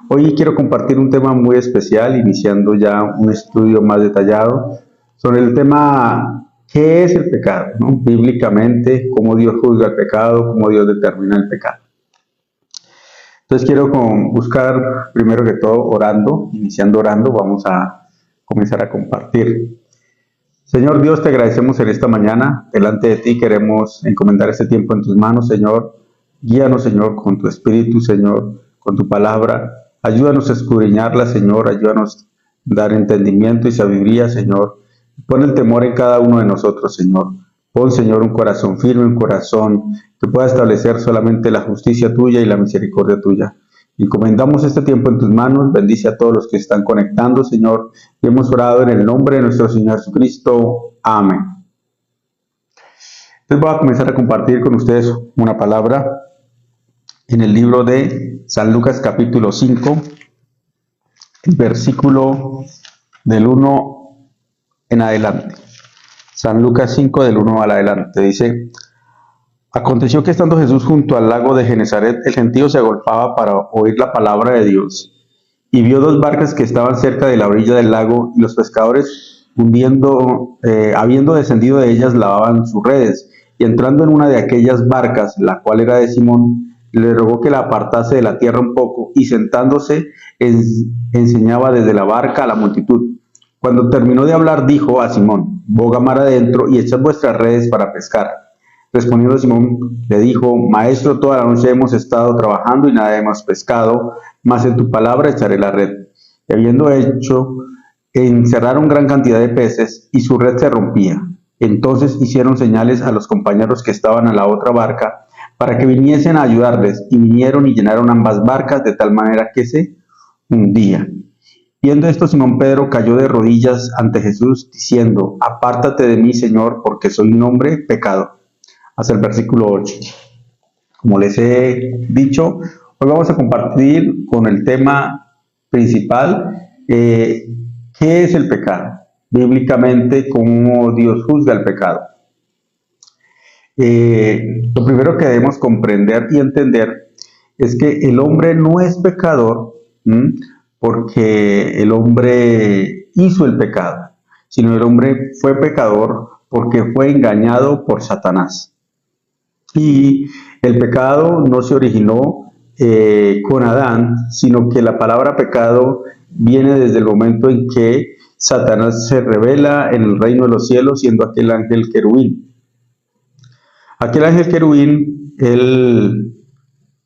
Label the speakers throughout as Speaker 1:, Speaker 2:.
Speaker 1: Hoy quiero compartir un tema muy especial, iniciando ya un estudio más detallado sobre el tema ¿qué es el pecado? ¿No? Bíblicamente, cómo Dios juzga el pecado, cómo Dios determina el pecado. Entonces quiero buscar primero que todo orando, iniciando orando, vamos a comenzar a compartir. Señor Dios, te agradecemos en esta mañana. Delante de ti queremos encomendar este tiempo en tus manos, Señor. Guíanos, Señor, con tu espíritu, Señor, con tu palabra. Ayúdanos a escudriñarla, Señor. Ayúdanos a dar entendimiento y sabiduría, Señor. Pon el temor en cada uno de nosotros, Señor. Pon, Señor, un corazón firme, un corazón que pueda establecer solamente la justicia tuya y la misericordia tuya. Encomendamos este tiempo en tus manos. Bendice a todos los que están conectando, Señor. Y hemos orado en el nombre de nuestro Señor Jesucristo. Amén. Entonces voy a comenzar a compartir con ustedes una palabra en el libro de San Lucas capítulo 5, el versículo del 1 en adelante. San Lucas 5 del 1 al adelante. Dice: Aconteció que estando Jesús junto al lago de Genezaret, el gentío se agolpaba para oír la palabra de Dios. Y vio dos barcas que estaban cerca de la orilla del lago, y los pescadores, habiendo descendido de ellas, lavaban sus redes. Y entrando en una de aquellas barcas, la cual era de Simón, le rogó que la apartase de la tierra un poco, y sentándose, enseñaba desde la barca a la multitud. Cuando terminó de hablar, dijo a Simón: boga mar adentro y echad vuestras redes para pescar. Respondiendo Simón, le dijo: Maestro, toda la noche hemos estado trabajando y nada hemos pescado, mas en tu palabra echaré la red. Y habiendo hecho, encerraron gran cantidad de peces, y su red se rompía. Entonces hicieron señales a los compañeros que estaban a la otra barca, para que viniesen a ayudarles, y vinieron y llenaron ambas barcas de tal manera que se hundían. Viendo esto, Simón Pedro cayó de rodillas ante Jesús, diciendo: Apártate de mí, Señor, porque soy un hombre pecador. Hasta el versículo 8. Como les he dicho, hoy vamos a compartir con el tema principal, ¿qué es el pecado? Bíblicamente, cómo Dios juzga el pecado. Lo primero que debemos comprender y entender es que el hombre no es pecador porque el hombre hizo el pecado, sino el hombre fue pecador porque fue engañado por Satanás. Y el pecado no se originó con Adán, sino que la palabra pecado viene desde el momento en que Satanás se revela en el reino de los cielos, siendo aquel ángel querubín. Aquel ángel querubín, él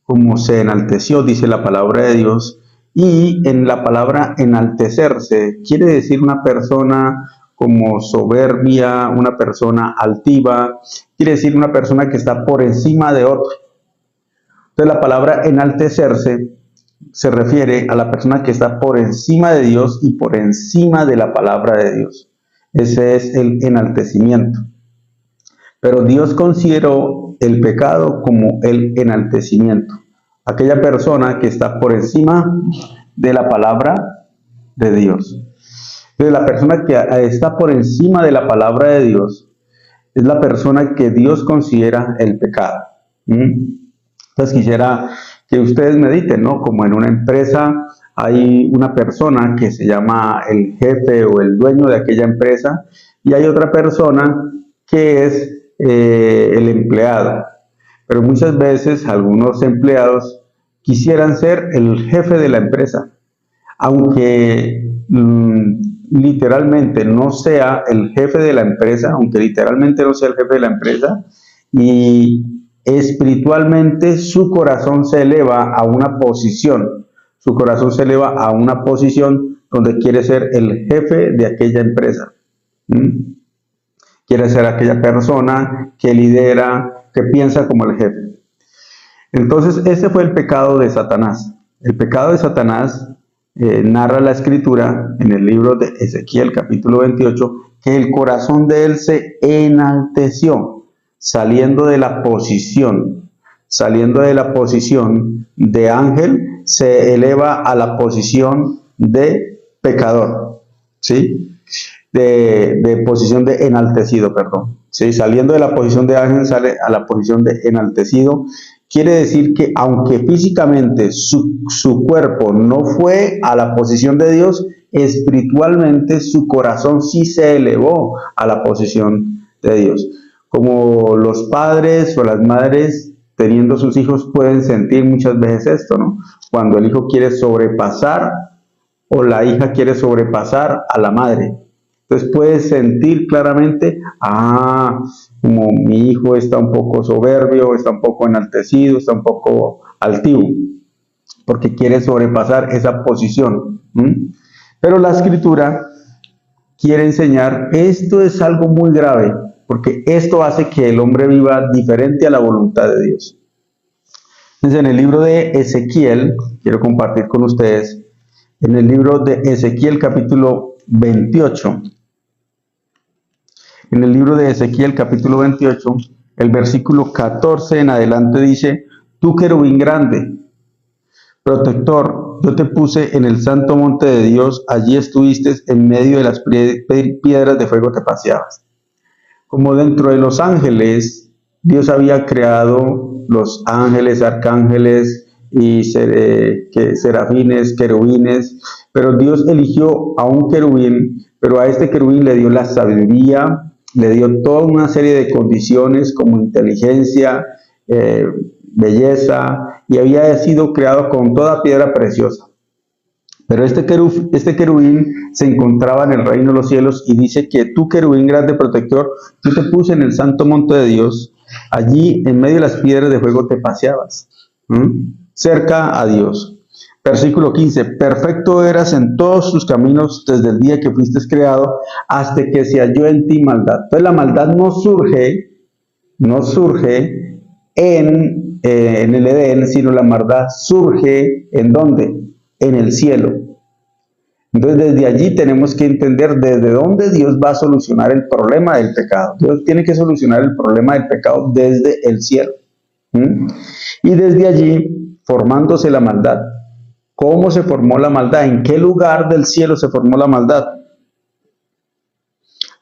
Speaker 1: como se enalteció, dice la palabra de Dios, y en la palabra enaltecerse quiere decir una persona como soberbia, una persona altiva, quiere decir una persona que está por encima de otro. Entonces la palabra enaltecerse se refiere a la persona que está por encima de Dios y por encima de la palabra de Dios. Ese es el enaltecimiento. Pero Dios consideró el pecado como el enaltecimiento. Aquella persona que está por encima de la palabra de Dios. Entonces, la persona que está por encima de la palabra de Dios es la persona que Dios considera el pecado. Entonces quisiera que ustedes mediten, ¿no? Como en una empresa hay una persona que se llama el jefe o el dueño de aquella empresa, y hay otra persona que es el empleado. Pero muchas veces algunos empleados quisieran ser el jefe de la empresa, aunque literalmente no sea el jefe de la empresa, aunque literalmente no sea el jefe de la empresa, y espiritualmente su corazón se eleva a una posición, su corazón se eleva a una posición donde quiere ser el jefe de aquella empresa. Quiere ser aquella persona que lidera, que piensa como el jefe. Entonces, ese fue el pecado de Satanás. El pecado de Satanás narra la escritura en el libro de Ezequiel, capítulo 28, que el corazón de él se enalteció, saliendo de la posición de ángel, se eleva a la posición de pecador, ¿sí? De posición de enaltecido, perdón. ¿Sí? Saliendo de la posición de ángel, sale a la posición de enaltecido, quiere decir que aunque físicamente su cuerpo no fue a la posición de Dios, espiritualmente su corazón sí se elevó a la posición de Dios. Como los padres o las madres teniendo sus hijos pueden sentir muchas veces esto, ¿no? Cuando el hijo quiere sobrepasar o la hija quiere sobrepasar a la madre. Entonces puedes sentir claramente, como mi hijo está un poco soberbio, está un poco enaltecido, está un poco altivo, porque quiere sobrepasar esa posición. Pero la escritura quiere enseñar, esto es algo muy grave, porque esto hace que el hombre viva diferente a la voluntad de Dios. Entonces, en el libro de Ezequiel, quiero compartir con ustedes, en el libro de Ezequiel capítulo 28, en el libro de Ezequiel capítulo 28, el versículo 14 en adelante dice, tú querubín grande, protector, yo te puse en el santo monte de Dios, allí estuviste en medio de las piedras de fuego te paseabas. Como dentro de los ángeles, Dios había creado los ángeles, arcángeles y serafines, querubines, pero Dios eligió a un querubín, pero a este querubín le dio la sabiduría, le dio toda una serie de condiciones como inteligencia, belleza, y había sido creado con toda piedra preciosa. Pero este querubín se encontraba en el reino de los cielos y dice que tú, querubín grande protector, yo te puse en el santo monte de Dios, allí en medio de las piedras de fuego te paseabas, cerca a Dios. Versículo 15, perfecto eras en todos tus caminos desde el día que fuiste creado hasta que se halló en ti maldad. Entonces la maldad no surge en el Edén, sino la maldad surge ¿en dónde? En el cielo. Entonces desde allí tenemos que entender desde dónde Dios va a solucionar el problema del pecado. Dios tiene que solucionar el problema del pecado desde el cielo. Y desde allí formándose la maldad. ¿Cómo se formó la maldad? ¿En qué lugar del cielo se formó la maldad?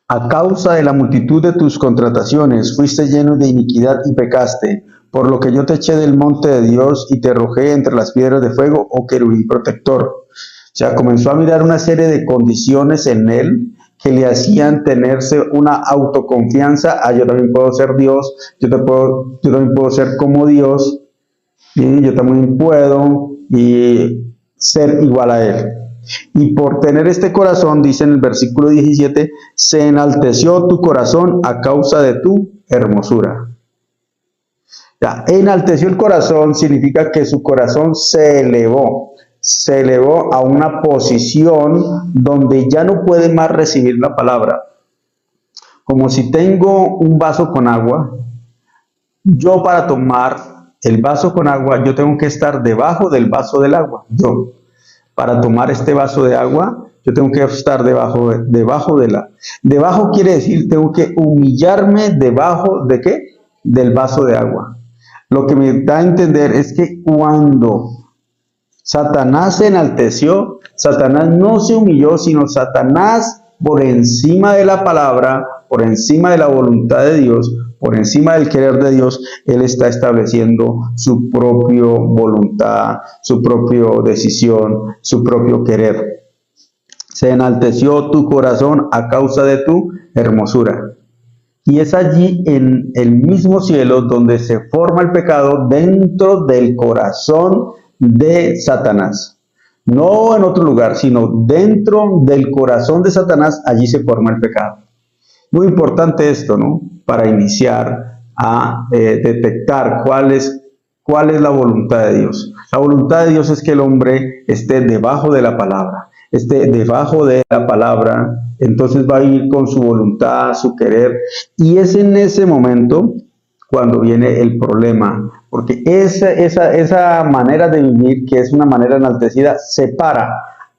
Speaker 1: A causa de la multitud de tus contrataciones fuiste lleno de iniquidad y pecaste, por lo que yo te eché del monte de Dios y te arrojé entre las piedras de fuego, oh querubín protector. O sea, comenzó a mirar una serie de condiciones en él que le hacían tenerse una autoconfianza. Yo también puedo ser Dios, yo también puedo ser como Dios, y yo también puedo y ser igual a él. Y por tener este corazón, dice en el versículo 17, se enalteció tu corazón a causa de tu hermosura. Ya, enalteció el corazón significa que su corazón se elevó a una posición donde ya no puede más recibir la palabra. Como si tengo un vaso con agua, yo para tomar el vaso con agua, yo tengo que estar debajo del vaso del agua. Yo, para tomar este vaso de agua, yo tengo que estar debajo de la... Debajo quiere decir, tengo que humillarme debajo de ¿qué? Del vaso de agua. Lo que me da a entender es que cuando Satanás se enalteció, Satanás no se humilló, sino Satanás por encima de la palabra, por encima de la voluntad de Dios, por encima del querer de Dios, él está estableciendo su propia voluntad, su propia decisión, su propio querer. Se enalteció tu corazón a causa de tu hermosura. Y es allí en el mismo cielo donde se forma el pecado dentro del corazón de Satanás. No en otro lugar, sino dentro del corazón de Satanás, allí se forma el pecado. Muy importante esto, ¿no? Para iniciar a detectar cuál es la voluntad de Dios. La voluntad de Dios es que el hombre esté debajo de la palabra. Entonces va a ir con su voluntad, su querer. Y es en ese momento cuando viene el problema. Porque esa manera de vivir, que es una manera enaltecida, separa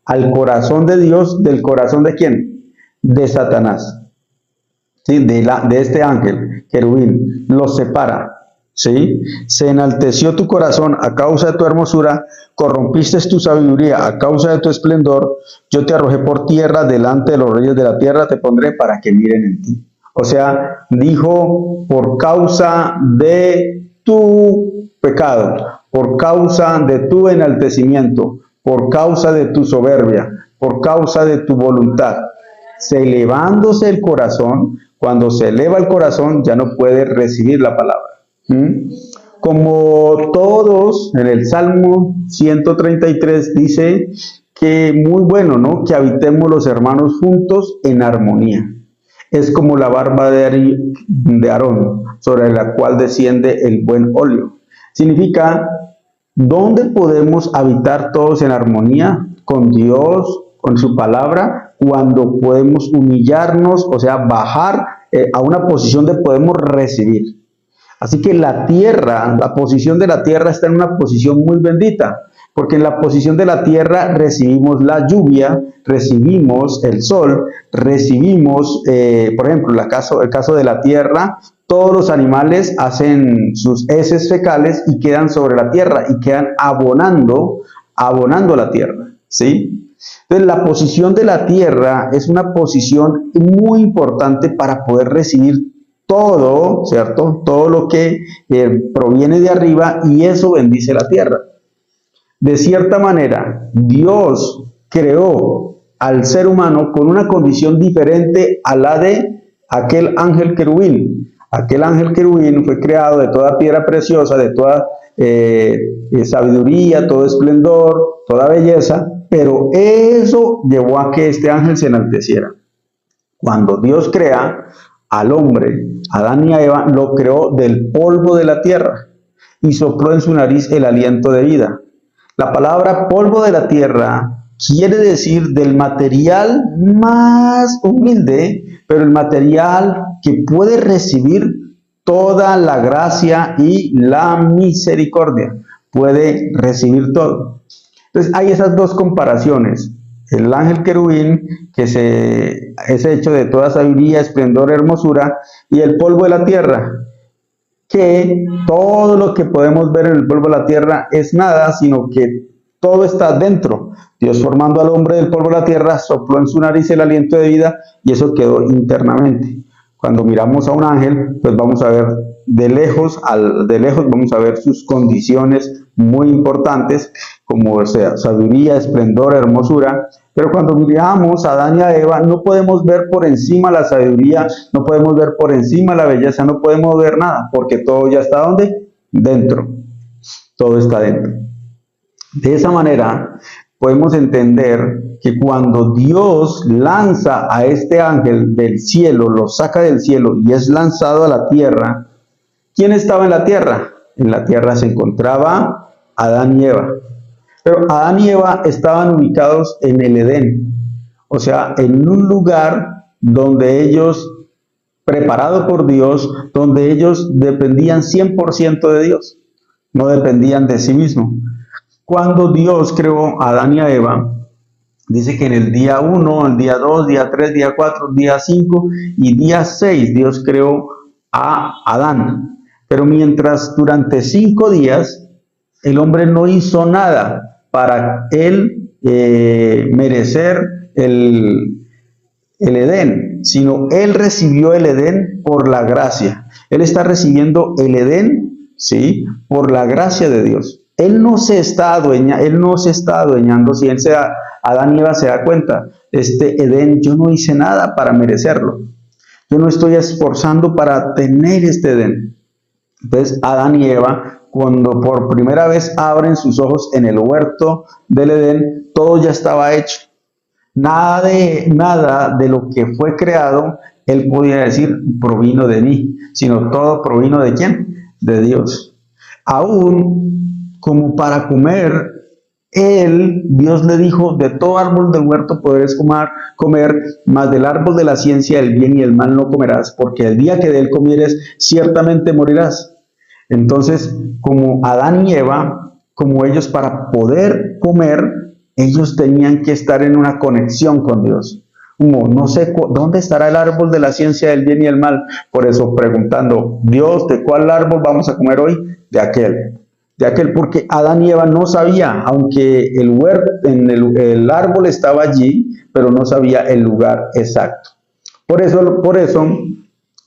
Speaker 1: al corazón de Dios del corazón de ¿quién? De Satanás. ¿Sí? De este ángel, querubín, los separa, ¿sí? Se enalteció tu corazón a causa de tu hermosura, corrompiste tu sabiduría a causa de tu esplendor, yo te arrojé por tierra, delante de los reyes de la tierra te pondré para que miren en ti. O sea, dijo, por causa de tu pecado, por causa de tu enaltecimiento, por causa de tu soberbia, por causa de tu voluntad. Elevándose el corazón, cuando se eleva el corazón ya no puede recibir la palabra. Como todos, en el Salmo 133 dice que muy bueno, ¿no? Que habitemos los hermanos juntos en armonía. Es como la barba de Aarón, sobre la cual desciende el buen óleo. Significa, ¿dónde podemos habitar todos en armonía? Con Dios, con su palabra, cuando podemos humillarnos, o sea, bajar a una posición de podemos recibir. Así que la tierra, la posición de la tierra está en una posición muy bendita, porque en la posición de la tierra recibimos la lluvia, recibimos el sol, recibimos, por ejemplo, el caso de la tierra, todos los animales hacen sus heces fecales y quedan sobre la tierra y quedan abonando la tierra, ¿sí? Entonces, la posición de la tierra es una posición muy importante para poder recibir todo, ¿cierto? Todo lo que proviene de arriba, y eso bendice la tierra. De cierta manera, Dios creó al ser humano con una condición diferente a la de aquel ángel querubín. Aquel ángel querubín fue creado de toda piedra preciosa, de toda sabiduría, todo esplendor, toda belleza, pero eso llevó a que este ángel se enalteciera. Cuando Dios crea al hombre, Adán y a Eva, lo creó del polvo de la tierra y sopló en su nariz el aliento de vida. La palabra polvo de la tierra quiere decir del material más humilde, pero el material que puede recibir toda la gracia y la misericordia. Puede recibir todo. Entonces hay esas dos comparaciones. El ángel querubín, que es hecho de toda sabiduría, esplendor, hermosura, y el polvo de la tierra, que todo lo que podemos ver en el polvo de la tierra es nada, sino que todo está dentro. Dios, formando al hombre del polvo de la tierra, sopló en su nariz el aliento de vida y eso quedó internamente. Cuando miramos a un ángel, pues vamos a ver de lejos vamos a ver sus condiciones muy importantes, como sea, sabiduría, esplendor, hermosura. Pero cuando miramos a Adán y a Eva, no podemos ver por encima la sabiduría, no podemos ver por encima la belleza, no podemos ver nada, porque todo ya está ¿dónde? Dentro. Todo está dentro. De esa manera, podemos entender que cuando Dios lanza a este ángel del cielo, lo saca del cielo y es lanzado a la tierra, ¿quién estaba en la tierra? En la tierra se encontraba Adán y Eva. Pero Adán y Eva estaban ubicados en el Edén, o sea, en un lugar donde ellos, preparado por Dios, donde ellos dependían 100% de Dios, no dependían de sí mismos. Cuando Dios creó a Adán y a Eva, dice que en el día 1, el día 2, día 3, día 4, día 5 y día 6 Dios creó a Adán. Pero mientras durante 5 días el hombre no hizo nada para él merecer el Edén, sino él recibió el Edén por la gracia. Él está recibiendo el Edén, ¿sí? Por la gracia de Dios. Él no se está adueñando. Si Adán y Eva se da cuenta, este Edén, yo no hice nada para merecerlo. Yo no estoy esforzando para tener este Edén. Entonces, Adán y Eva, cuando por primera vez abren sus ojos en el huerto del Edén, todo ya estaba hecho. Nada de lo que fue creado, él podía decir, provino de mí, sino todo provino ¿de quién? De Dios. Aún como para comer, Dios le dijo, de todo árbol del huerto podrás comer, mas del árbol de la ciencia del bien y el mal no comerás, porque el día que de él comieres, ciertamente morirás. Entonces, como Adán y Eva, como ellos para poder comer, ellos tenían que estar en una conexión con Dios. Como no sé dónde estará el árbol de la ciencia del bien y el mal. Por eso preguntando, Dios, ¿de cuál árbol vamos a comer hoy? De aquel, porque Adán y Eva no sabía, aunque el árbol estaba allí, pero no sabía el lugar exacto. Por eso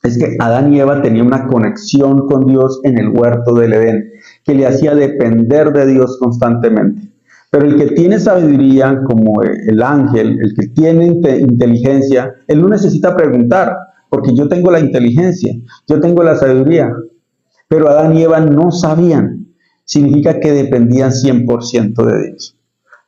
Speaker 1: es que Adán y Eva tenían una conexión con Dios en el huerto del Edén, que le hacía depender de Dios constantemente. Pero el que tiene sabiduría, como el ángel, el que tiene inteligencia, él no necesita preguntar, porque yo tengo la inteligencia, yo tengo la sabiduría. Pero Adán y Eva no sabían. Significa que dependían 100% de Dios.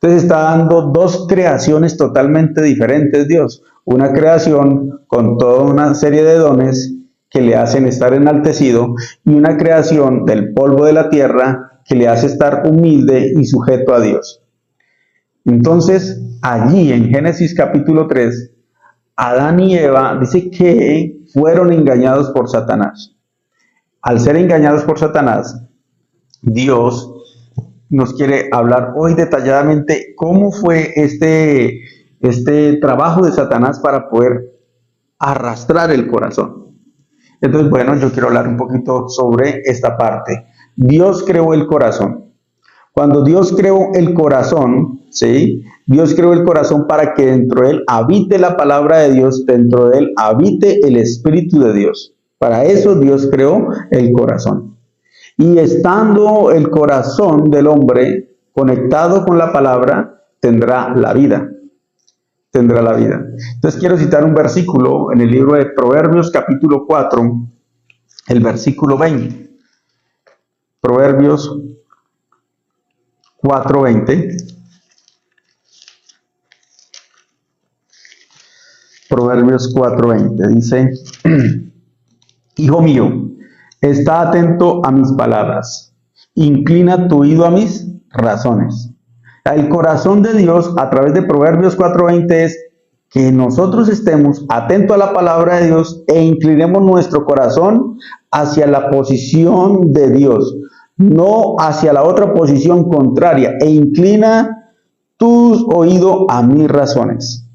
Speaker 1: Entonces está dando dos creaciones totalmente diferentes Dios. Una creación con toda una serie de dones que le hacen estar enaltecido y una creación del polvo de la tierra que le hace estar humilde y sujeto a Dios. Entonces, allí en Génesis capítulo 3, Adán y Eva dice que fueron engañados por Satanás. Al ser engañados por Satanás, Dios nos quiere hablar hoy detalladamente cómo fue este trabajo de Satanás para poder arrastrar el corazón. Entonces, bueno, yo quiero hablar un poquito sobre esta parte. Dios creó el corazón. Cuando Dios creó el corazón, ¿sí? Dios creó el corazón para que dentro de él habite la palabra de Dios, dentro de él habite el Espíritu de Dios. Para eso Dios creó el corazón. Y estando el corazón del hombre conectado con la palabra, tendrá la vida. Tendrá la vida. Entonces quiero citar un versículo en el libro de Proverbios capítulo 4, el versículo 20. Proverbios 4:20. Proverbios 4:20 dice: Hijo mío, está atento a mis palabras, inclina tu oído a mis razones. El corazón de Dios a través de Proverbios 4:20 es que nosotros estemos atentos a la palabra de Dios e inclinemos nuestro corazón hacia la posición de Dios, no hacia la otra posición contraria, e inclina tu oído a mis razones.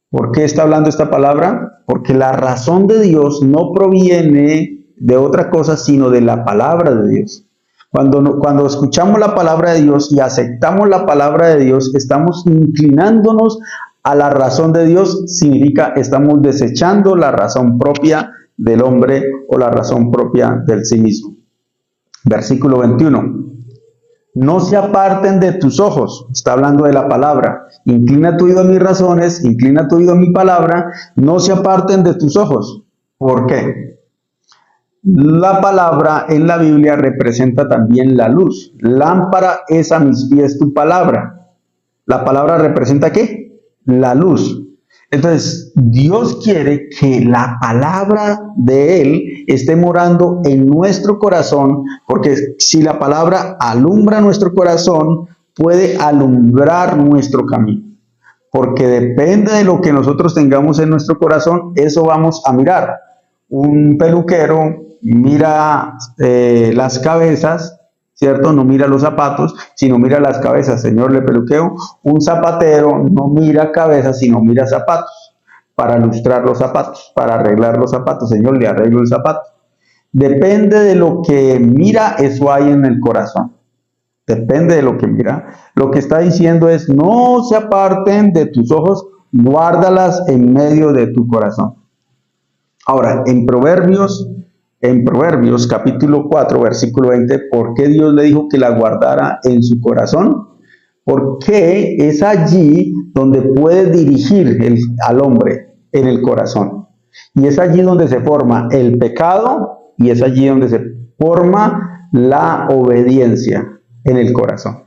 Speaker 1: ¿Por qué está hablando esta palabra? Porque la razón de Dios no proviene de otra cosa, sino de la palabra de Dios. Cuando escuchamos la palabra de Dios y aceptamos la palabra de Dios, estamos inclinándonos a la razón de Dios, significa estamos desechando la razón propia del hombre o la razón propia del sí mismo. Versículo 21. No se aparten de tus ojos, está hablando de la palabra. Inclina tu oído a mis razones, inclina tu oído a mi palabra, no se aparten de tus ojos. ¿Por qué? La palabra en la Biblia representa también la luz. Lámpara es a mis pies tu palabra. ¿La palabra representa qué? La luz. Entonces, Dios quiere que la palabra de Él esté morando en nuestro corazón, porque si la palabra alumbra nuestro corazón, puede alumbrar nuestro camino. Porque depende de lo que nosotros tengamos en nuestro corazón, eso vamos a mirar. Un peluquero mira las cabezas, ¿cierto? No mira los zapatos, sino mira las cabezas. Señor, le peluqueo. Un zapatero no mira cabezas, sino mira zapatos, para lustrar los zapatos, para arreglar los zapatos. Señor, le arreglo el zapato. Depende de lo que mira, eso hay en el corazón. Depende de lo que mira. Lo que está diciendo es: no se aparten de tus ojos, guárdalas en medio de tu corazón. Ahora, en Proverbios capítulo 4, versículo 20, ¿por qué Dios le dijo que la guardara en su corazón? Porque es allí donde puede dirigir al hombre, en el corazón. Y es allí donde se forma el pecado y es allí donde se forma la obediencia, en el corazón.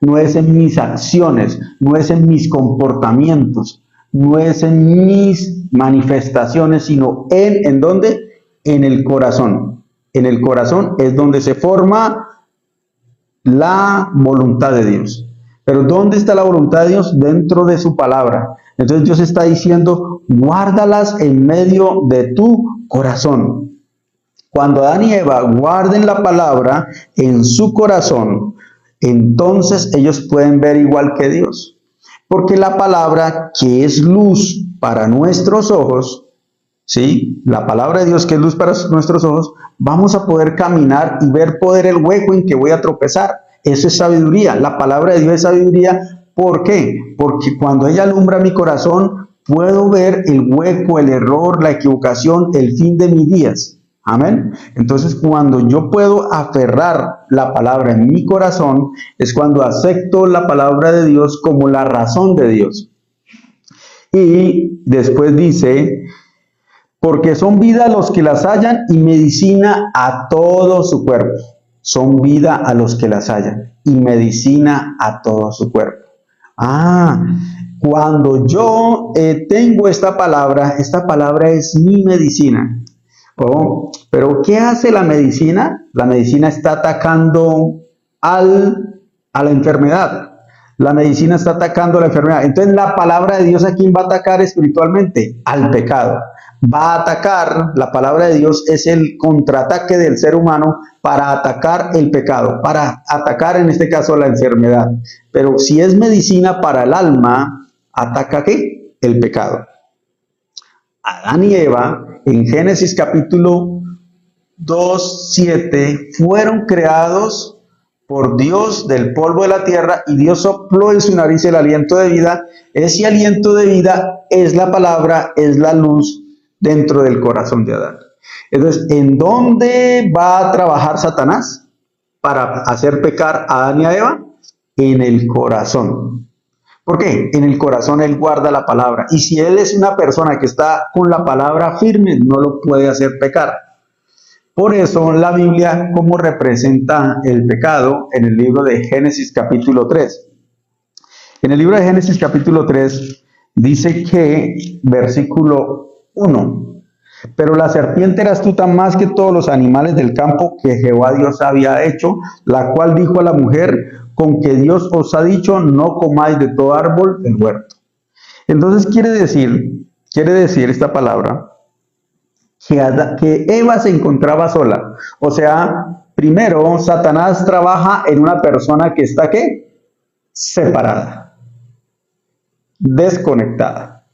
Speaker 1: No es en mis acciones, no es en mis comportamientos, no es en mis manifestaciones, sino ¿en dónde? En el corazón. En el corazón es donde se forma la voluntad de Dios. Pero ¿dónde está la voluntad de Dios? Dentro de su palabra. Entonces Dios está diciendo: guárdalas en medio de tu corazón. Cuando Adán y Eva guarden la palabra en su corazón, entonces ellos pueden ver igual que Dios. Porque la palabra, que es luz para nuestros ojos, ¿sí? La palabra de Dios, que es luz para nuestros ojos, vamos a poder caminar y ver poder el hueco en que voy a tropezar. Eso es sabiduría. La palabra de Dios es sabiduría. ¿Por qué? Porque cuando ella alumbra mi corazón, puedo ver el hueco, el error, la equivocación, el fin de mis días. Amén. Entonces, cuando yo puedo aferrar la palabra en mi corazón, es cuando acepto la palabra de Dios como la razón de Dios. Y después dice, porque son vida los que las hallan y medicina a todo su cuerpo. Son vida a los que las hallan y medicina a todo su cuerpo. Cuando yo tengo esta palabra es mi medicina. Pero ¿qué hace la medicina? La medicina está atacando a la enfermedad. La medicina está atacando a la enfermedad. Entonces la palabra de Dios, ¿a quién va a atacar espiritualmente? Al pecado. Va a atacar, la palabra de Dios es el contraataque del ser humano para atacar el pecado, para atacar en este caso la enfermedad. Pero si es medicina para el alma, ¿ataca qué? El pecado. Adán y Eva, en Génesis capítulo 2:7, fueron creados por Dios del polvo de la tierra y Dios sopló en su nariz el aliento de vida. Ese aliento de vida es la palabra, es la luz dentro del corazón de Adán. Entonces, ¿en dónde va a trabajar Satanás para hacer pecar a Adán y a Eva? En el corazón. ¿Por qué? En el corazón él guarda la palabra. Y si él es una persona que está con la palabra firme, no lo puede hacer pecar. Por eso la Biblia, ¿cómo representa el pecado? En el libro de Génesis capítulo 3. En el libro de Génesis capítulo 3 dice que, versículo 1, pero la serpiente era astuta más que todos los animales del campo que Jehová Dios había hecho, la cual dijo a la mujer, con que Dios os ha dicho, no comáis de todo árbol del huerto. Entonces quiere decir esta palabra, que Eva se encontraba sola. O sea, primero, Satanás trabaja en una persona que está, ¿qué? Separada, desconectada,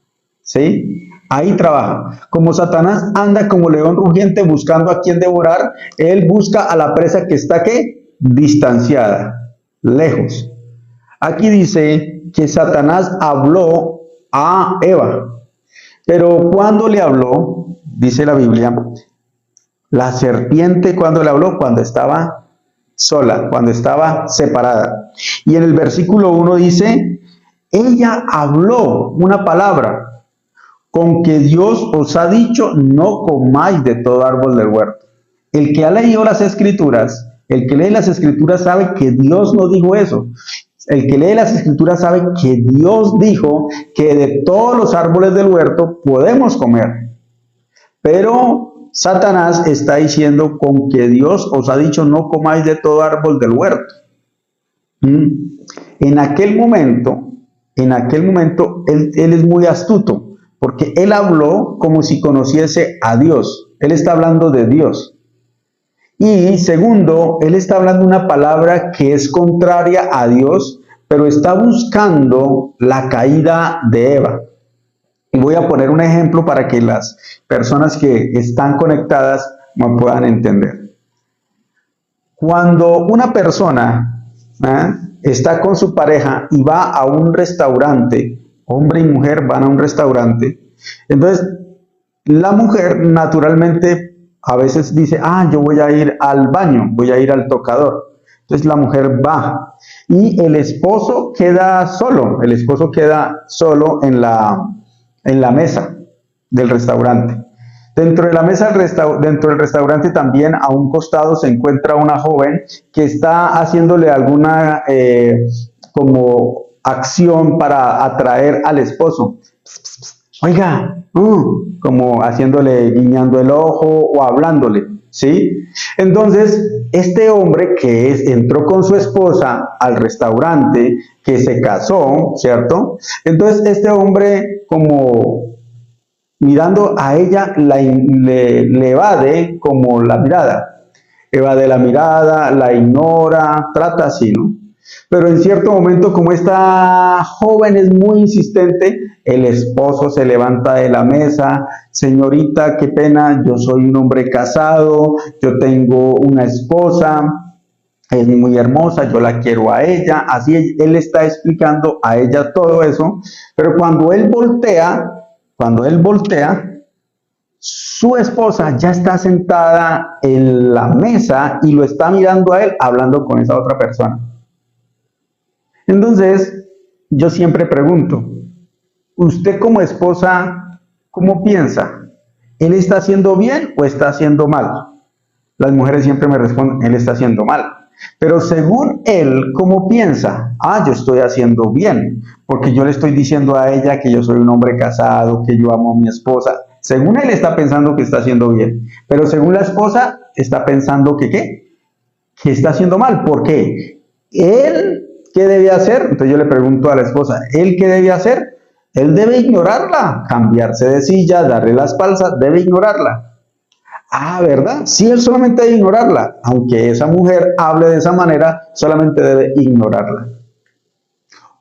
Speaker 1: ¿sí? Ahí trabaja. Como Satanás anda como león rugiente buscando a quien devorar, él busca a la presa que está, ¿qué? Distanciada, lejos. Aquí dice que Satanás habló a Eva, pero cuando le habló, dice la Biblia, la serpiente cuando le habló, cuando estaba sola, cuando estaba separada. Y en el versículo 1 dice, ella habló una palabra, con que Dios os ha dicho, no comáis de todo árbol del huerto. El que ha leído las Escrituras, el que lee las Escrituras sabe que Dios no dijo eso. El que lee las Escrituras sabe que Dios dijo que de todos los árboles del huerto podemos comer. Pero Satanás está diciendo, con que Dios os ha dicho, no comáis de todo árbol del huerto. En aquel momento, él es muy astuto, porque él habló como si conociese a Dios. Él está hablando de Dios. Y segundo, él está hablando una palabra que es contraria a Dios, pero está buscando la caída de Eva. Y voy a poner un ejemplo para que las personas que están conectadas me puedan entender. Cuando una persona está con su pareja y va a un restaurante, hombre y mujer van a un restaurante, entonces la mujer naturalmente a veces dice, yo voy a ir al baño, voy a ir al tocador. Entonces la mujer va y el esposo queda solo en la mesa del restaurante. Dentro de la mesa dentro del restaurante también a un costado se encuentra una joven que está haciéndole alguna como acción para atraer al esposo. Oiga, como haciéndole, guiñando el ojo o hablándole, ¿sí? Entonces, este hombre entró con su esposa al restaurante, que se casó, ¿cierto? Entonces, este hombre, como mirando a ella, le evade como la mirada. Evade la mirada, la ignora, trata así, ¿no? Pero en cierto momento, como esta joven es muy insistente, el esposo se levanta de la mesa. Señorita, qué pena, yo soy un hombre casado, yo tengo una esposa, es muy hermosa, yo la quiero a ella. Así él está explicando a ella todo eso, pero cuando él voltea, cuando él voltea, su esposa ya está sentada en la mesa y lo está mirando a él hablando con esa otra persona. Entonces, yo siempre pregunto, ¿usted como esposa, cómo piensa? ¿Él está haciendo bien o está haciendo mal? Las mujeres siempre me responden, él está haciendo mal. Pero según él, ¿cómo piensa? Yo estoy haciendo bien, porque yo le estoy diciendo a ella que yo soy un hombre casado, que yo amo a mi esposa. Según él está pensando que está haciendo bien, pero según la esposa está pensando que ¿qué? Que está haciendo mal. ¿Por qué? ¿Él qué debe hacer? Entonces yo le pregunto a la esposa, ¿él qué debe hacer? Él debe ignorarla, cambiarse de silla, darle la espalda, debe ignorarla. ¿Verdad? Sí, él solamente debe ignorarla. Aunque esa mujer hable de esa manera, solamente debe ignorarla.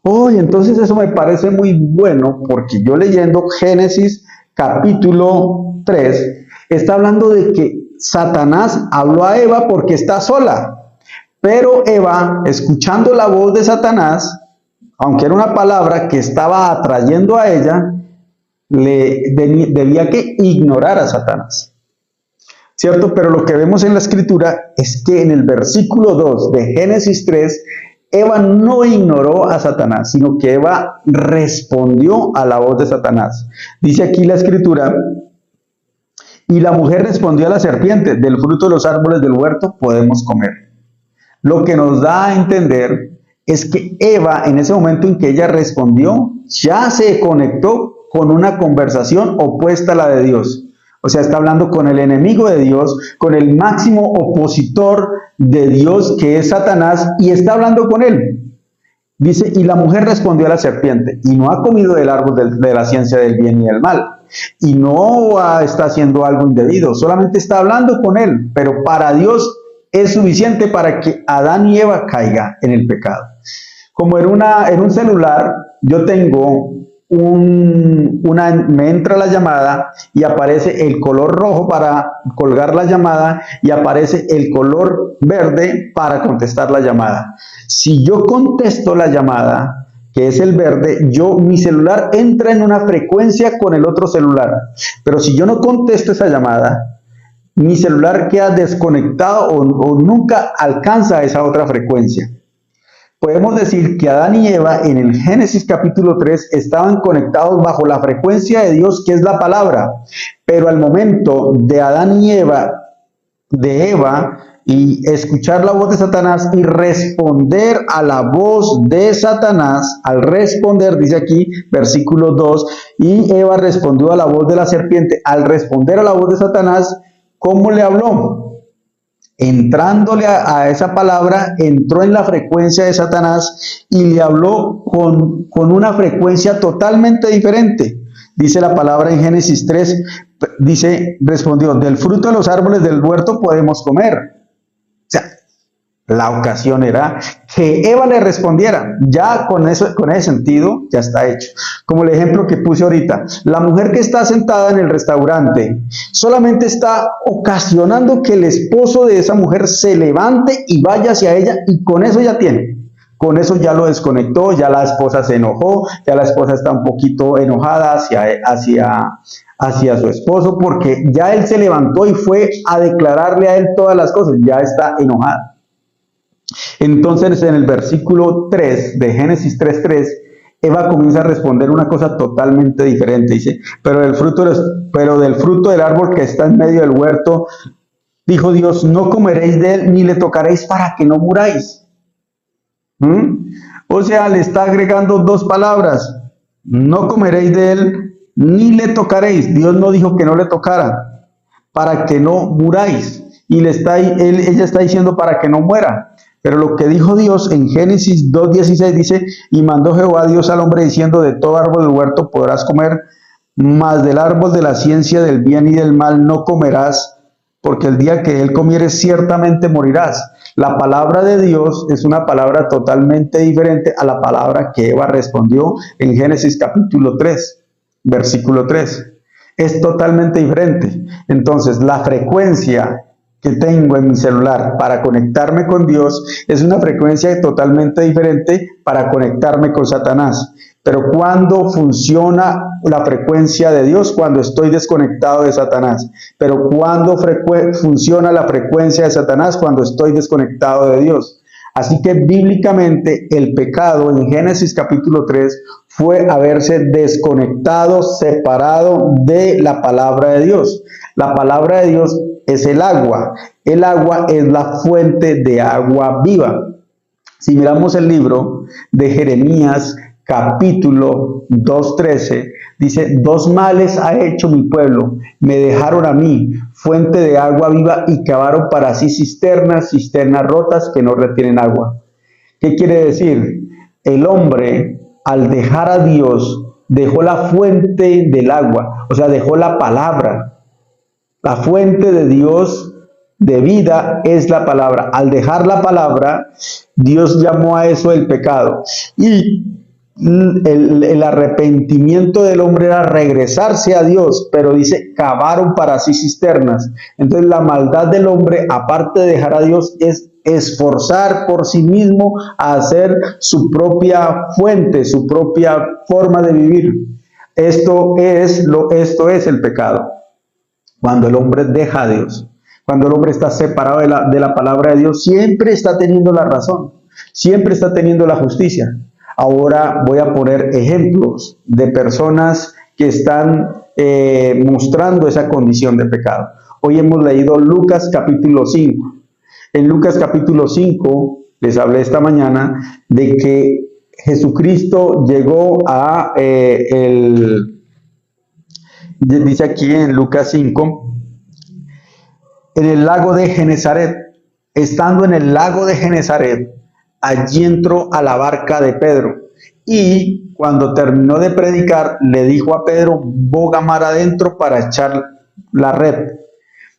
Speaker 1: Entonces eso me parece muy bueno, porque yo leyendo Génesis capítulo 3, está hablando de que Satanás habló a Eva porque está sola. Pero Eva, escuchando la voz de Satanás, aunque era una palabra que estaba atrayendo a ella, debía que ignorar a Satanás. ¿Cierto? Pero lo que vemos en la escritura es que en el versículo 2 de Génesis 3, Eva no ignoró a Satanás, sino que Eva respondió a la voz de Satanás. Dice aquí la escritura, y la mujer respondió a la serpiente, del fruto de los árboles del huerto podemos comer. Lo que nos da a entender es que Eva, en ese momento en que ella respondió, ya se conectó con una conversación opuesta a la de Dios. O sea, está hablando con el enemigo de Dios, con el máximo opositor de Dios, que es Satanás, y está hablando con él. Dice, y la mujer respondió a la serpiente, y no ha comido del árbol de la ciencia del bien y del mal, y no está haciendo algo indebido, solamente está hablando con él, pero para Dios es suficiente para que Adán y Eva caigan en el pecado. Como en un celular, yo tengo me entra la llamada y aparece el color rojo para colgar la llamada y aparece el color verde para contestar la llamada. Si yo contesto la llamada, que es el verde, mi celular entra en una frecuencia con el otro celular. Pero si yo no contesto esa llamada, mi celular queda desconectado o nunca alcanza esa otra frecuencia. Podemos decir que Adán y Eva en el Génesis capítulo 3 estaban conectados bajo la frecuencia de Dios, que es la palabra. Pero al momento de Adán y Eva, y escuchar la voz de Satanás y responder a la voz de Satanás, al responder, dice aquí, versículo 2, y Eva respondió a la voz de la serpiente. Al responder a la voz de Satanás, ¿cómo le habló? Entrándole a esa palabra, entró en la frecuencia de Satanás y le habló con una frecuencia totalmente diferente. Dice la palabra en Génesis 3, respondió, del fruto de los árboles del huerto podemos comer. O sea, la ocasión era que Eva le respondiera. Ya con ese sentido, ya está hecho. Como el ejemplo que puse ahorita, la mujer que está sentada en el restaurante solamente está ocasionando que el esposo de esa mujer se levante y vaya hacia ella, y con eso ya tiene. Con eso ya lo desconectó, ya la esposa se enojó, ya la esposa está un poquito enojada hacia su esposo, porque ya él se levantó y fue a declararle a él todas las cosas, ya está enojada. Entonces en el versículo 3 de Génesis 3:3, Eva comienza a responder una cosa totalmente diferente. Dice, pero del fruto del árbol que está en medio del huerto, dijo Dios, no comeréis de él ni le tocaréis para que no muráis. O sea, le está agregando dos palabras, no comeréis de él ni le tocaréis. Dios no dijo que no le tocara, para que no muráis. Y ella está diciendo para que no muera. Pero lo que dijo Dios en Génesis 2:16 dice, y mandó Jehová Dios al hombre diciendo, de todo árbol del huerto podrás comer, mas del árbol de la ciencia del bien y del mal no comerás, porque el día que él comieres ciertamente morirás. La palabra de Dios es una palabra totalmente diferente a la palabra que Eva respondió en Génesis capítulo 3, versículo 3. Es totalmente diferente. Entonces, la frecuencia que tengo en mi celular para conectarme con Dios es una frecuencia totalmente diferente para conectarme con Satanás. Pero ¿cuándo funciona la frecuencia de Dios? Cuando estoy desconectado de Satanás. Pero ¿cuándo funciona la frecuencia de Satanás? Cuando estoy desconectado de Dios. Así que bíblicamente el pecado en Génesis capítulo 3 fue haberse desconectado, separado de la palabra de Dios. La palabra de Dios es el agua. El agua es la fuente de agua viva. Si miramos el libro de Jeremías capítulo 2:13, dice: dos males ha hecho mi pueblo, me dejaron a mí, fuente de agua viva, y cavaron para sí cisternas rotas que no retienen agua. ¿Qué quiere decir? El hombre, al dejar a Dios, dejó la fuente del agua, o sea, dejó la palabra. La fuente de Dios de vida es la palabra. Al dejar la palabra, Dios llamó a eso el pecado. Y el arrepentimiento del hombre era regresarse a Dios, pero dice, cavaron para sí cisternas. Entonces la maldad del hombre, aparte de dejar a Dios, es esforzar por sí mismo a hacer su propia fuente, su propia forma de vivir. Esto es el pecado. Cuando el hombre deja a Dios, cuando el hombre está separado de la palabra de Dios, siempre está teniendo la razón, siempre está teniendo la justicia. Ahora voy a poner ejemplos de personas que están mostrando esa condición de pecado. Hoy hemos leído Lucas capítulo 5. En Lucas capítulo 5, les hablé esta mañana de que Jesucristo llegó dice aquí en Lucas 5, en el lago de Genesaret. Estando en el lago de Genesaret, allí entró a la barca de Pedro, y cuando terminó de predicar, le dijo a Pedro: boga mar adentro para echar la red.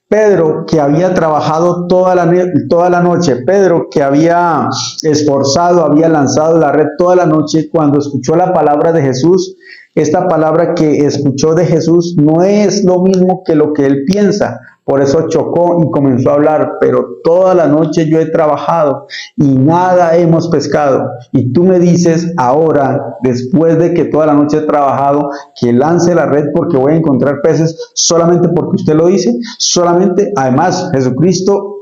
Speaker 1: Pedro, que había trabajado toda la noche, Pedro, que había esforzado, había lanzado la red toda la noche, cuando escuchó la palabra de Jesús, esta palabra que escuchó de Jesús no es lo mismo que lo que él piensa. Por eso chocó y comenzó a hablar: pero toda la noche yo he trabajado y nada hemos pescado. Y tú me dices ahora, después de que toda la noche he trabajado, que lance la red porque voy a encontrar peces, solamente porque usted lo dice. Solamente, además, Jesucristo,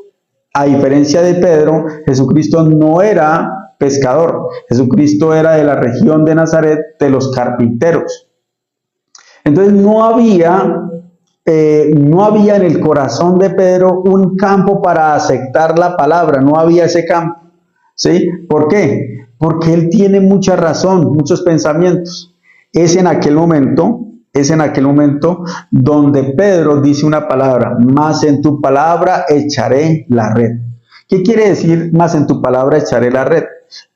Speaker 1: a diferencia de Pedro, Jesucristo no era pescador. Jesucristo era de la región de Nazaret, de los carpinteros. Entonces no había en el corazón de Pedro un campo para aceptar la palabra. No había ese campo. ¿Sí? ¿Por qué? Porque él tiene mucha razón, muchos pensamientos. Es en aquel momento donde Pedro dice una palabra: mas en tu palabra echaré la red. ¿Qué quiere decir mas en tu palabra echaré la red?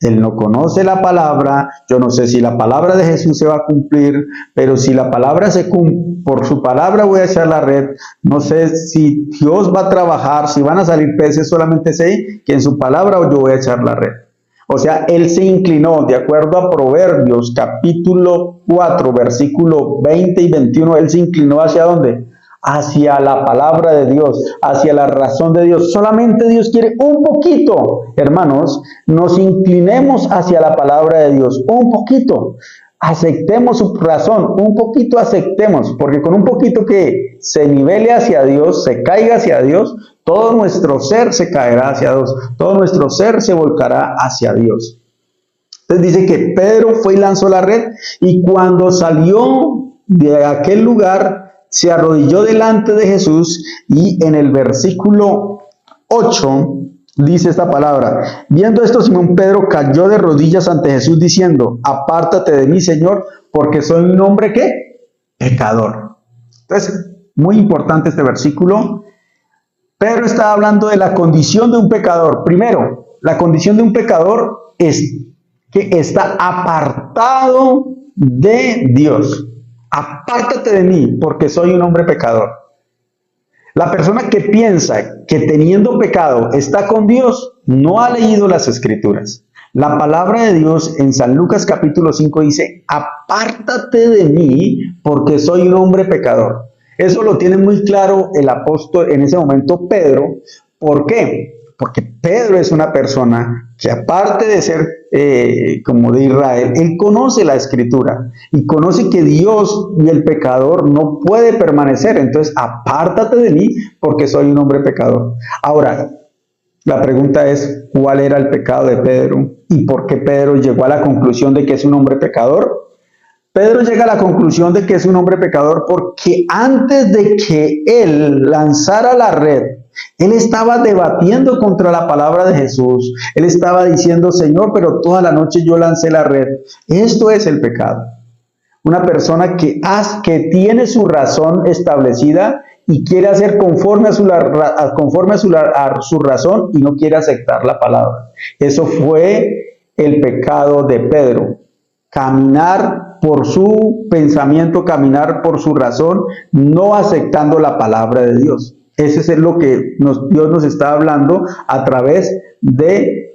Speaker 1: Él no conoce la palabra. Yo no sé si la palabra de Jesús se va a cumplir, pero si la palabra se cumple, por su palabra voy a echar la red. No sé si Dios va a trabajar, si van a salir peces, solamente sé que en su palabra yo voy a echar la red. O sea, él se inclinó, de acuerdo a Proverbios capítulo 4, versículo 20 y 21, él se inclinó ¿hacia dónde? Hacia la palabra de Dios, hacia la razón de Dios. Solamente Dios quiere un poquito, hermanos, nos inclinemos hacia la palabra de Dios, un poquito. Aceptemos su razón, un poquito aceptemos, porque con un poquito que se nivele hacia Dios, se caiga hacia Dios, todo nuestro ser se caerá hacia Dios, todo nuestro ser se volcará hacia Dios. Entonces dice que Pedro fue y lanzó la red, y cuando salió de aquel lugar, se arrodilló delante de Jesús, y en el versículo 8 dice esta palabra: viendo esto, Simón Pedro cayó de rodillas ante Jesús diciendo: apártate de mí, Señor, porque soy un hombre ¿qué? Pecador. Entonces, muy importante este versículo. Pedro está hablando de la condición de un pecador. Primero, la condición de un pecador es que está apartado de Dios. Apártate de mí, porque soy un hombre pecador. La persona que piensa que teniendo pecado está con Dios, no ha leído las Escrituras. La palabra de Dios en San Lucas capítulo 5 dice: apártate de mí, porque soy un hombre pecador. Eso lo tiene muy claro el apóstol en ese momento Pedro. ¿Por qué? Porque Pedro es una persona que aparte de ser como de Israel, él conoce la escritura y conoce que Dios y el pecador no puede permanecer. Entonces, apártate de mí porque soy un hombre pecador. Ahora, la pregunta es, ¿cuál era el pecado de Pedro? ¿Y por qué Pedro llegó a la conclusión de que es un hombre pecador? Pedro llega a la conclusión de que es un hombre pecador porque antes de que él lanzara la red, él estaba debatiendo contra la palabra de Jesús. Él estaba diciendo, Señor, pero toda la noche yo lancé la red. Esto es el pecado. Una persona que tiene su razón establecida y quiere hacer conforme a su razón y no quiere aceptar la palabra. Eso fue el pecado de Pedro. Caminar por su pensamiento, caminar por su razón, no aceptando la palabra de Dios. Ese es lo que Dios nos está hablando a través de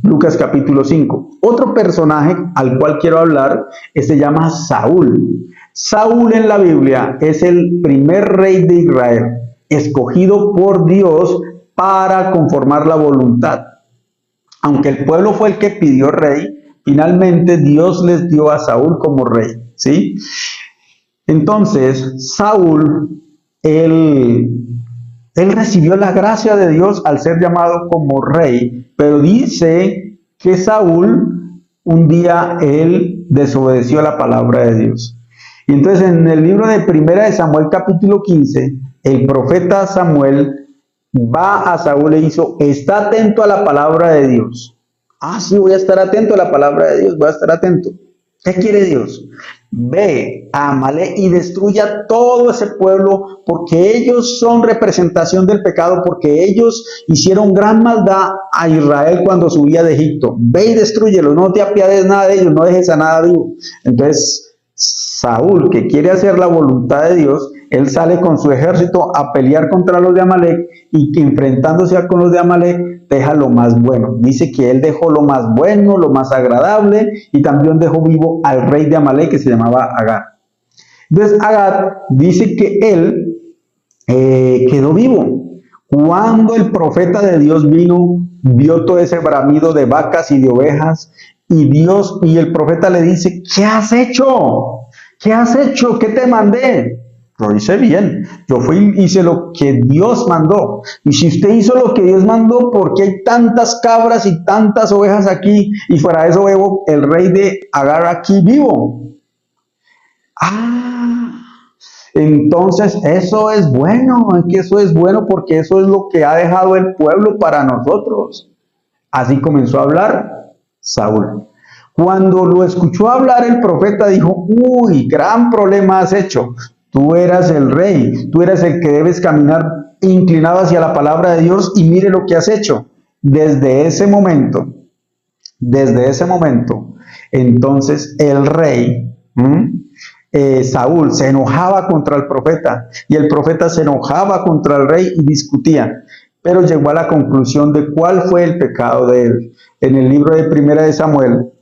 Speaker 1: Lucas capítulo 5. Otro personaje al cual quiero hablar se llama Saúl. Saúl en la Biblia es el primer rey de Israel, escogido por Dios para conformar la voluntad. Aunque el pueblo fue el que pidió rey, finalmente Dios les dio a Saúl como rey, ¿sí? Entonces, Saúl, él recibió la gracia de Dios al ser llamado como rey, pero dice que Saúl, un día él desobedeció la palabra de Dios. Y entonces en el libro de Primera de Samuel capítulo 15, el profeta Samuel va a Saúl e dice, está atento a la palabra de Dios. Ah, sí, voy a estar atento a la palabra de Dios, voy a estar atento. ¿Qué quiere Dios? Ve a Amalek y destruya todo ese pueblo, porque ellos son representación del pecado, porque ellos hicieron gran maldad a Israel cuando subía de Egipto. Ve y destrúyelo, no te apiades nada de ellos, no dejes a nada vivo. Entonces, Saúl, que quiere hacer la voluntad de Dios, él sale con su ejército a pelear contra los de Amalek y que enfrentándose con los de Amalek deja lo más bueno. Dice que él dejó lo más bueno, lo más agradable y también dejó vivo al rey de Amalek que se llamaba Agag. Entonces Agag dice que él quedó vivo. Cuando el profeta de Dios vino, vio todo ese bramido de vacas y de ovejas y el profeta le dice, ¿qué has hecho? ¿Qué has hecho? ¿Qué te mandé? Lo hice bien. Yo fui y hice lo que Dios mandó. Y si usted hizo lo que Dios mandó, ¿por qué hay tantas cabras y tantas ovejas aquí? Y fuera de eso veo el rey de Agar aquí vivo. Entonces eso es bueno. Es que eso es bueno porque eso es lo que ha dejado el pueblo para nosotros. Así comenzó a hablar Saúl. Cuando lo escuchó hablar el profeta dijo, uy, gran problema has hecho. Tú eras el rey, tú eras el que debes caminar inclinado hacia la palabra de Dios y mire lo que has hecho. Desde ese momento, entonces el rey, Saúl, se enojaba contra el profeta y el profeta se enojaba contra el rey y discutían. Pero llegó a la conclusión de cuál fue el pecado de él. En el libro de Primera de Samuel,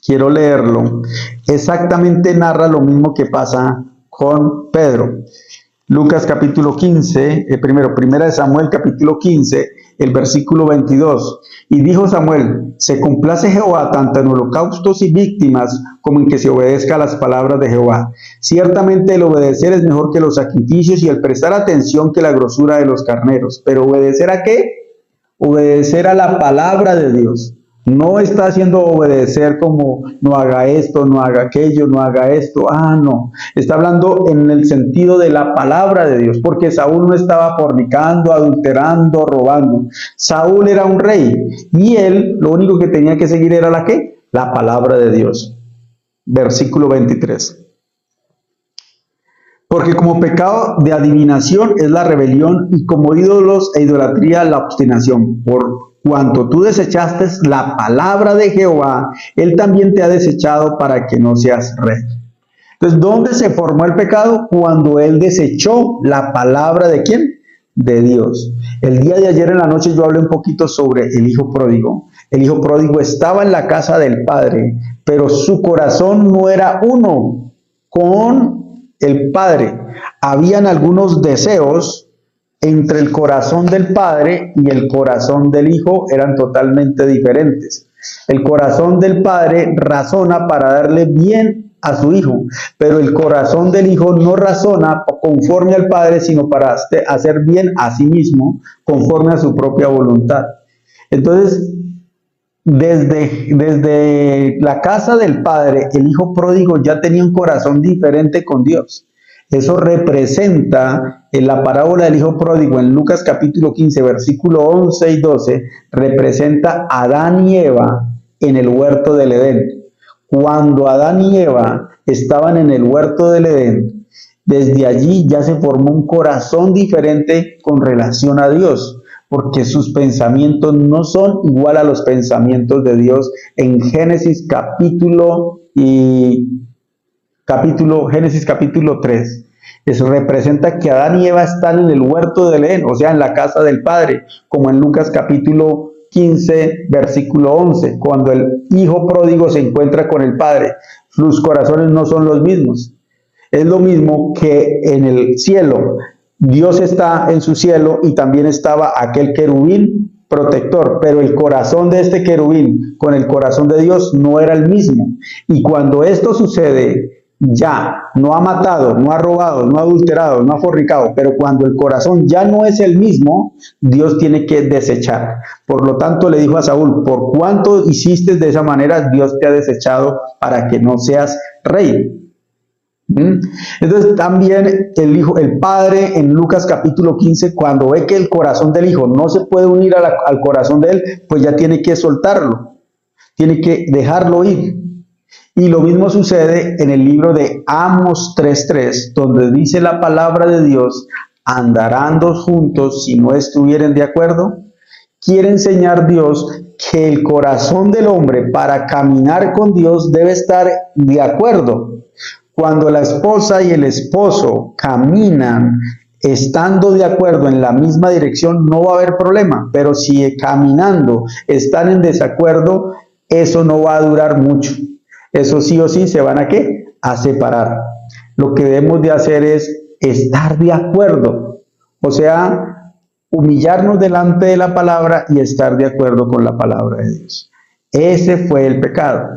Speaker 1: quiero leerlo, exactamente narra lo mismo que pasa con Pedro. Lucas capítulo 15, Primera de Samuel capítulo 15, el versículo 22. Y dijo Samuel, se complace Jehová tanto en holocaustos y víctimas como en que se obedezca a las palabras de Jehová. Ciertamente el obedecer es mejor que los sacrificios y el prestar atención que la grosura de los carneros. Pero ¿obedecer a qué? Obedecer a la palabra de Dios. No está haciendo obedecer como no haga esto, no haga aquello, no haga esto. No. Está hablando en el sentido de la palabra de Dios, porque Saúl no estaba fornicando, adulterando, robando. Saúl era un rey y él lo único que tenía que seguir era la ¿qué? La palabra de Dios. Versículo 23. Porque como pecado de adivinación es la rebelión y como ídolos e idolatría la obstinación. Por cuanto tú desechaste la palabra de Jehová, él también te ha desechado para que no seas rey. Entonces, ¿dónde se formó el pecado? Cuando él desechó la palabra ¿de quién? De Dios. El día de ayer en la noche yo hablé un poquito sobre el hijo pródigo. El hijo pródigo estaba en la casa del padre, pero su corazón no era uno con el padre. habían algunos deseos entre el corazón del padre y el corazón del hijo, eran totalmente diferentes. El corazón del padre razona para darle bien a su hijo, pero el corazón del hijo no razona conforme al padre, sino para hacer bien a sí mismo, conforme a su propia voluntad. Entonces, desde la casa del padre, el hijo pródigo ya tenía un corazón diferente con Dios. Eso representa en la parábola del hijo pródigo en Lucas capítulo 15, versículo 11 y 12, representa a Adán y Eva en el huerto del Edén. Cuando Adán y Eva estaban en el huerto del Edén, desde allí ya se formó un corazón diferente con relación a Dios, porque sus pensamientos no son igual a los pensamientos de Dios. En Génesis capítulo 3. Eso representa que Adán y Eva están en el huerto del Edén, o sea, en la casa del Padre, como en Lucas capítulo 15, versículo 11, cuando el hijo pródigo se encuentra con el Padre. Sus corazones no son los mismos. Es lo mismo que en el cielo. Dios está en su cielo y también estaba aquel querubín protector, pero el corazón de este querubín con el corazón de Dios no era el mismo. Y cuando esto sucede, ya no ha matado, no ha robado, no ha adulterado, no ha fornicado, pero cuando el corazón ya no es el mismo, Dios tiene que desechar. Por lo tanto, le dijo a Saúl: por cuanto hiciste de esa manera, Dios te ha desechado para que no seas rey. Entonces también el padre en Lucas capítulo 15, cuando ve que el corazón del hijo no se puede unir al corazón de él, pues ya tiene que soltarlo, tiene que dejarlo ir. Y lo mismo sucede en el libro de Amos 3:3, donde dice la palabra de Dios: ¿andarán dos juntos si no estuvieren de acuerdo? Quiere enseñar Dios que el corazón del hombre para caminar con Dios debe estar de acuerdo. Cuando la esposa y el esposo caminan estando de acuerdo en la misma dirección, no va a haber problema. Pero si caminando están en desacuerdo, eso no va a durar mucho. Eso sí o sí se van a ¿qué? A separar. Lo que debemos de hacer es estar de acuerdo. O sea, humillarnos delante de la palabra y estar de acuerdo con la palabra de Dios. Ese fue el pecado.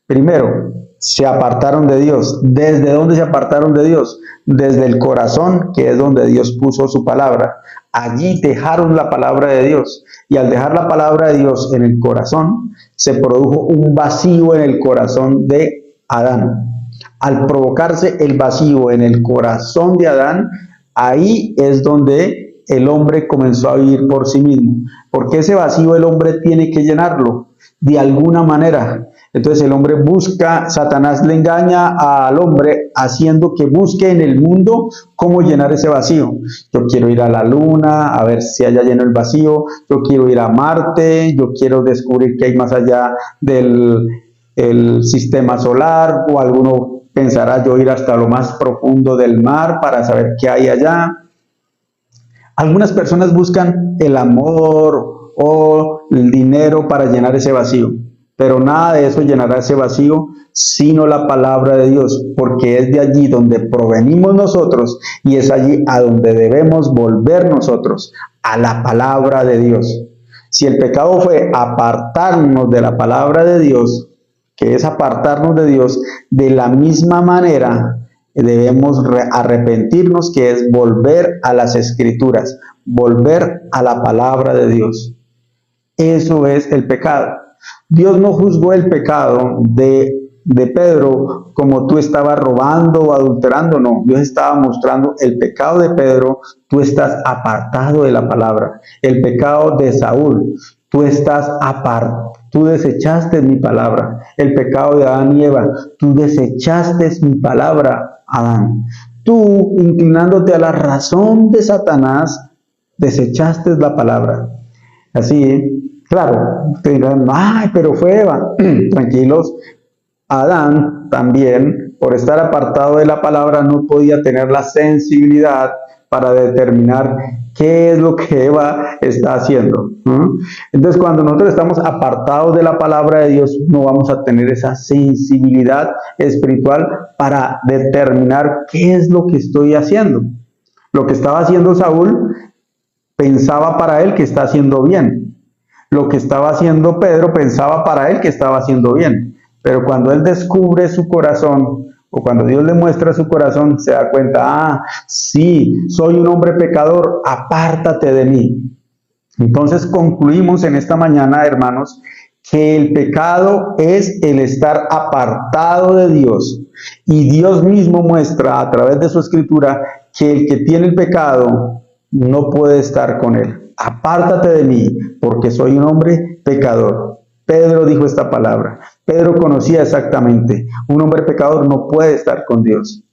Speaker 1: Primero, se apartaron de Dios. ¿Desde dónde se apartaron de Dios? Desde el corazón, que es donde Dios puso su palabra. Allí dejaron la palabra de Dios. Y al dejar la palabra de Dios en el corazón, se produjo un vacío en el corazón de Adán. Al provocarse el vacío en el corazón de Adán, ahí es donde el hombre comenzó a vivir por sí mismo. Porque ese vacío el hombre tiene que llenarlo de alguna manera. Entonces el hombre busca, Satanás le engaña al hombre haciendo que busque en el mundo cómo llenar ese vacío. Yo quiero ir a la luna, a ver si allá lleno el vacío. Yo quiero ir a Marte, yo quiero descubrir qué hay más allá del sistema solar, o alguno pensará yo ir hasta lo más profundo del mar para saber qué hay allá. Algunas personas buscan el amor o el dinero para llenar ese vacío. Pero nada de eso llenará ese vacío, sino la palabra de Dios, porque es de allí donde provenimos nosotros y es allí a donde debemos volver nosotros, a la palabra de Dios. Si el pecado fue apartarnos de la palabra de Dios, que es apartarnos de Dios, de la misma manera debemos arrepentirnos, que es volver a las Escrituras, volver a la palabra de Dios. Eso es el pecado. Dios no juzgó el pecado de Pedro como tú estabas robando o adulterando, no. Dios estaba mostrando el pecado de Pedro, tú estás apartado de la palabra. El pecado de Saúl, tú estás apartado, tú desechaste mi palabra. El pecado de Adán y Eva, tú desechaste mi palabra, Adán. Tú, inclinándote a la razón de Satanás, desechaste la palabra. Así, claro, te dirán: ay, pero fue Eva. Tranquilos, Adán también, por estar apartado de la palabra, no podía tener la sensibilidad para determinar qué es lo que Eva está haciendo. Entonces, cuando nosotros estamos apartados de la palabra de Dios, no vamos a tener esa sensibilidad espiritual para determinar qué es lo que estoy haciendo. Lo que estaba haciendo Saúl, pensaba para él que está haciendo bien. Lo que estaba haciendo Pedro, pensaba para él que estaba haciendo bien. Pero cuando él descubre su corazón, o cuando Dios le muestra su corazón, se da cuenta, sí, soy un hombre pecador, apártate de mí. Entonces concluimos en esta mañana, hermanos, que el pecado es el estar apartado de Dios. Y Dios mismo muestra a través de su escritura que el que tiene el pecado no puede estar con él. Apártate de mí, porque soy un hombre pecador. Pedro dijo esta palabra. Pedro conocía exactamente, un hombre pecador no puede estar con Dios.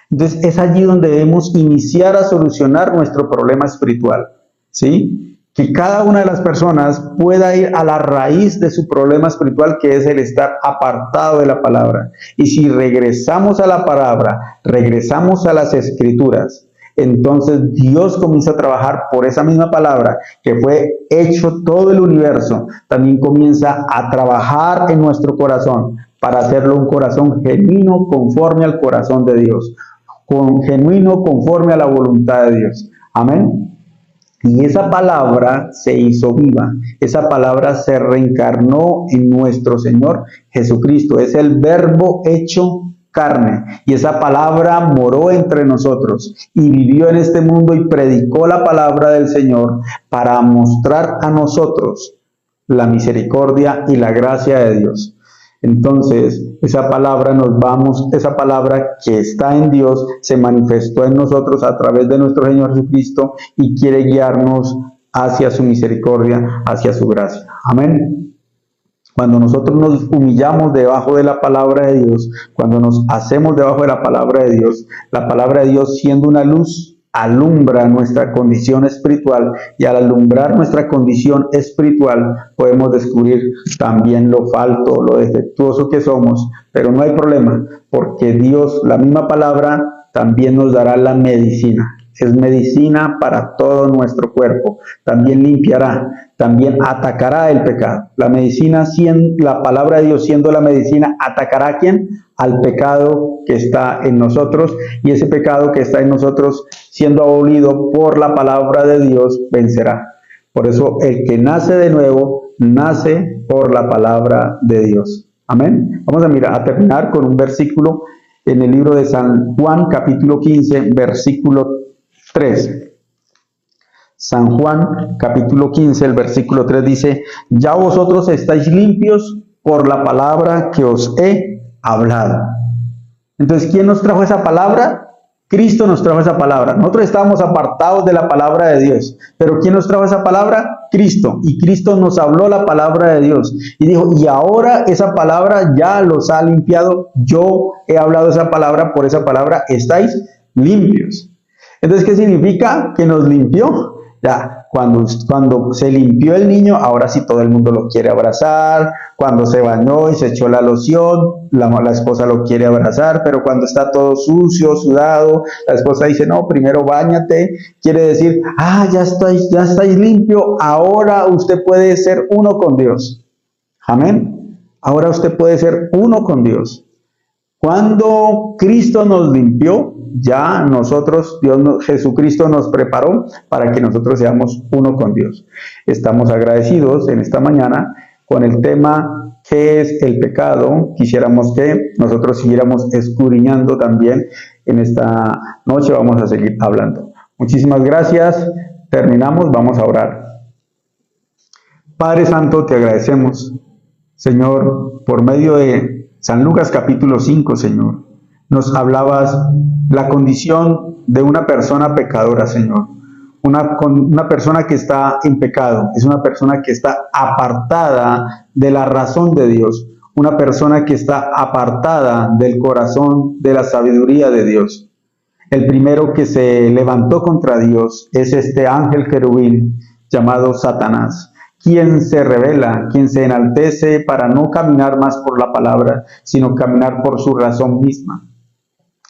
Speaker 1: Entonces es allí donde debemos iniciar a solucionar nuestro problema espiritual, ¿sí? Que cada una de las personas pueda ir a la raíz de su problema espiritual, que es el estar apartado de la palabra. Y si regresamos a la palabra, regresamos a las escrituras, entonces Dios comienza a trabajar por esa misma palabra que fue hecho todo el universo. También comienza a trabajar en nuestro corazón para hacerlo un corazón genuino conforme al corazón de Dios, genuino conforme a la voluntad de Dios. Amén. Y esa palabra se hizo viva, esa palabra se reencarnó en nuestro Señor Jesucristo, es el verbo hecho carne, y esa palabra moró entre nosotros y vivió en este mundo y predicó la palabra del Señor para mostrar a nosotros la misericordia y la gracia de Dios. Entonces, esa palabra esa palabra que está en Dios se manifestó en nosotros a través de nuestro Señor Jesucristo y quiere guiarnos hacia su misericordia, hacia su gracia. Amén. Cuando nosotros nos humillamos debajo de la palabra de Dios, cuando nos hacemos debajo de la palabra de Dios siendo una luz, alumbra nuestra condición espiritual, y al alumbrar nuestra condición espiritual podemos descubrir también lo falto, lo defectuoso que somos, pero no hay problema, porque Dios, la misma palabra, también nos dará la medicina. Es medicina para todo nuestro cuerpo. También limpiará, también atacará el pecado. La palabra de Dios siendo la medicina, ¿atacará a quién? Al pecado que está en nosotros, y ese pecado que está en nosotros, siendo abolido por la palabra de Dios, vencerá. Por eso el que nace de nuevo, nace por la palabra de Dios. Amén. Vamos a terminar con un versículo en el libro de San Juan, capítulo 15, versículo 3. San Juan, capítulo 15, el versículo 3 dice: ya vosotros estáis limpios por la palabra que os he hablado. Entonces, ¿quién nos trajo esa palabra? Cristo nos trajo esa palabra. Nosotros estábamos apartados de la palabra de Dios, pero ¿quién nos trajo esa palabra? Cristo. Y Cristo nos habló la palabra de Dios y dijo: y ahora esa palabra ya los ha limpiado. Yo he hablado esa palabra, por esa palabra estáis limpios. Entonces, ¿qué significa que nos limpió? Ya, cuando se limpió el niño, ahora sí todo el mundo lo quiere abrazar. Cuando se bañó y se echó la loción, la esposa lo quiere abrazar, pero cuando está todo sucio, sudado, la esposa dice: no, primero báñate. Quiere decir: ya estáis limpio, ahora usted puede ser uno con Dios. Amén. Ahora usted puede ser uno con Dios. Cuando Cristo nos limpió, ya Jesucristo nos preparó para que nosotros seamos uno con Dios. Estamos agradecidos en esta mañana con el tema ¿qué es el pecado? Quisiéramos que nosotros siguiéramos escudriñando también en esta noche. Vamos a seguir hablando. Muchísimas gracias. Terminamos, vamos a orar. Padre Santo, te agradecemos, Señor, por medio de San Lucas capítulo 5, Señor, nos hablabas la condición de una persona pecadora, Señor. Una persona que está en pecado, es una persona que está apartada de la razón de Dios, una persona que está apartada del corazón de la sabiduría de Dios. El primero que se levantó contra Dios es este ángel querubín llamado Satanás, quien se revela, quien se enaltece para no caminar más por la palabra, sino caminar por su razón misma.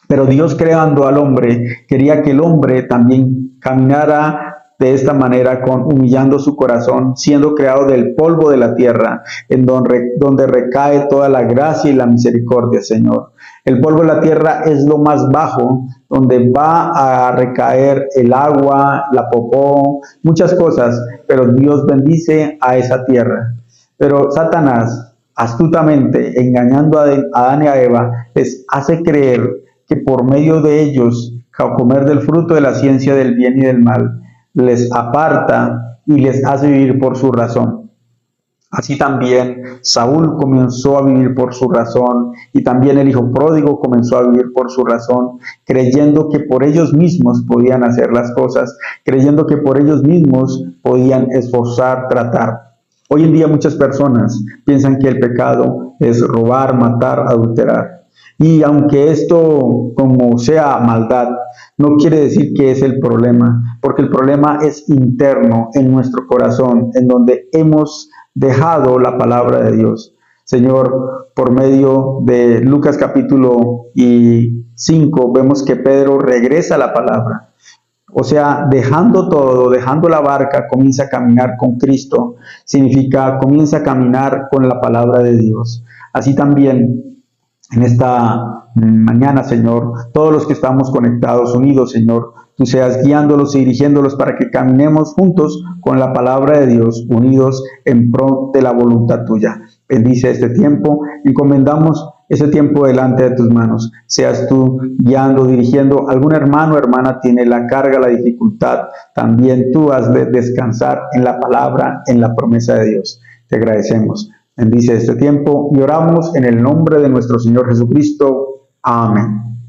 Speaker 1: Pero Dios, creando al hombre, quería que el hombre también caminara de esta manera, humillando su corazón, siendo creado del polvo de la tierra, en donde recae toda la gracia y la misericordia, Señor. El polvo de la tierra es lo más bajo, donde va a recaer el agua, la popó, muchas cosas, pero Dios bendice a esa tierra. Pero Satanás, astutamente engañando a Adán y a Eva, les hace creer que por medio de ellos, a comer del fruto de la ciencia del bien y del mal, les aparta y les hace vivir por su razón. Así también Saúl comenzó a vivir por su razón, y también el hijo pródigo comenzó a vivir por su razón, creyendo que por ellos mismos podían hacer las cosas, creyendo que por ellos mismos podían esforzar, tratar. Hoy en día muchas personas piensan que el pecado es robar, matar, adulterar. Y aunque esto, como sea maldad, no quiere decir que es el problema, porque el problema es interno en nuestro corazón, en donde hemos dejado la palabra de Dios. Señor, por medio de Lucas capítulo 5, vemos que Pedro regresa a la palabra. O sea, dejando todo, dejando la barca, comienza a caminar con Cristo. Significa, comienza a caminar con la palabra de Dios. Así también, en esta mañana, Señor, todos los que estamos conectados, unidos, Señor, tú seas guiándolos y dirigiéndolos para que caminemos juntos con la palabra de Dios, unidos en pro de la voluntad tuya. Bendice este tiempo, encomendamos ese tiempo delante de tus manos. Seas tú guiando, dirigiendo. Algún hermano o hermana tiene la carga, la dificultad. También tú has de descansar en la palabra, en la promesa de Dios. Te agradecemos. Bendice este tiempo y oramos en el nombre de nuestro Señor Jesucristo. Amén.